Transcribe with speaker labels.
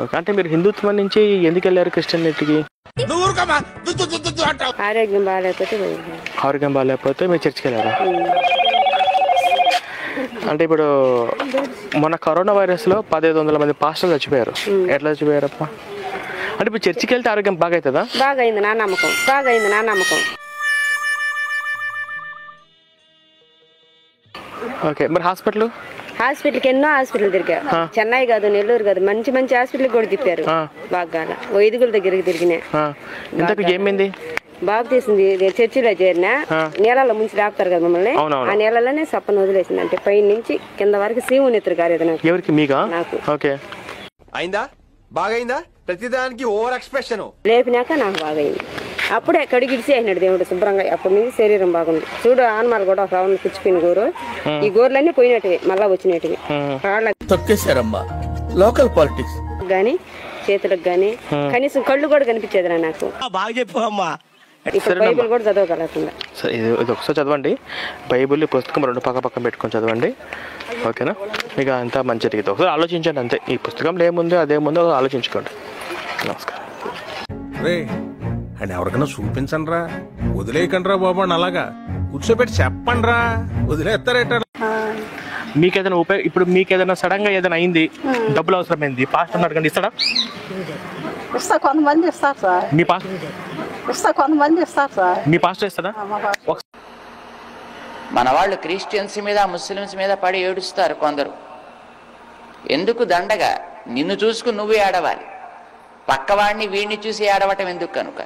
Speaker 1: Okay, అంటే మీరు హిందుత్వం నుంచి ఎందుకు వెళ్ళారు క్రిస్టియనిటీకి?
Speaker 2: ఆరోగ్యం బాగాలేకపోతే
Speaker 1: ఆరోగ్యం బాగాలేకపోతే మీరు చర్చికి వెళ్ళారా? అంటే ఇప్పుడు మొన్న కరోనా వైరస్లో 1500 మంది పాస్టర్లు చచ్చిపోయారు. ఎట్లా చచ్చిపోయారప్ప? అంటే ఇప్పుడు చర్చికి వెళ్తే ఆరోగ్యం బాగా అవుతుందా?
Speaker 2: బాగా అయింది నా నమ్మకం.
Speaker 1: ఓకే, మరి
Speaker 2: హాస్పిటల్కి ఎన్నో హాస్పిటల్ తిరిగా. చెన్నై కాదు, నెల్లూరు కాదు, మంచి మంచి హాస్పిటల్ కూడా తిప్పారు. బాగా వైద్యుల దగ్గరికి తిరిగినా.
Speaker 1: ఏమైంది?
Speaker 2: బాబు తీసింది చర్చిలో చేరినా, నీళ్ళలో ముంచి రాపుతారు కదా మమ్మల్ని, ఆ నీళ్ళలోనే సప్పను వదిలేసింది. అంటే పై నుంచి కింద వరకు సీము ఎత్తురు కాలేదు నాకు.
Speaker 1: ఎవరికి? మీకా?
Speaker 2: నాకు.
Speaker 1: ఓకే,
Speaker 3: అయిందా? బాగైందా? ప్రతిదానికి ఓవర్ ఎక్స్ప్రెషన్.
Speaker 2: లేపినాక నాకు బాగైంది. అప్పుడే కడిగిడిసి అయినాడు దేవుడు శుభ్రంగా. అప్పటి నుంచి శరీరం బాగుంది. చూడు ఆనమాలు కూడా ఒక రౌండ్ పుచ్చిపోయిన గోరు, ఈ గోర్లన్నీ పోయినట్టువి, మళ్ళా వచ్చినట్టువి.
Speaker 4: తొక్కేశారమ్మా లోకల్ పాలిటిక్స్
Speaker 2: గాని చేతులకు గాని కనీసం కళ్ళు కూడా కనిపించేది నాకు.
Speaker 4: బాగా చెప్పమ్మా.
Speaker 2: ఇప్పుడు బైబిల్ కూడా చదవగలుగుతుందా?
Speaker 1: సరే, ఇది ఒకసారి చదవండి. బైబిల్ పుస్తకం 2 పక్కన పెట్టుకొని చదవండి. ఓకేనా? మీకు అంతా మంచిది. ఒకసారి ఆలోచించండి అంతే. ఈ పుస్తకంలో ఏముందో అదేముందో ఆలోచించుకోండి. నమస్కారం.
Speaker 5: అండ్ ఎవరికైనా చూపించండి రా, వదిలేయకండి రా బాబు అని అలాగా కూర్చోబెట్టి చెప్పండి రా, వదిలేస్తారేట.
Speaker 1: మీకేదైనా ఇప్పుడు మీకేదైనా సడన్ గా ఏదైనా అయింది, డబ్బులు అవసరమైంది, పాస్టర్ అడగండి, ఇస్తాడా?
Speaker 2: కొంతమంది ఇస్తారు సార్. కొంతమంది ఇస్తారు సార్.
Speaker 1: మీ పాస్టర్ ఇస్తాడా?
Speaker 6: మన వాళ్ళు క్రిస్టియన్స్ మీద ముస్లిమ్స్ మీద పడి ఏడుస్తారు కొందరు. ఎందుకు దండగా? నిన్ను చూసుకుని నువ్వు ఏడవాలి, పక్కవాడిని వీడిని చూసి ఏడవటం ఎందుకు కనుక?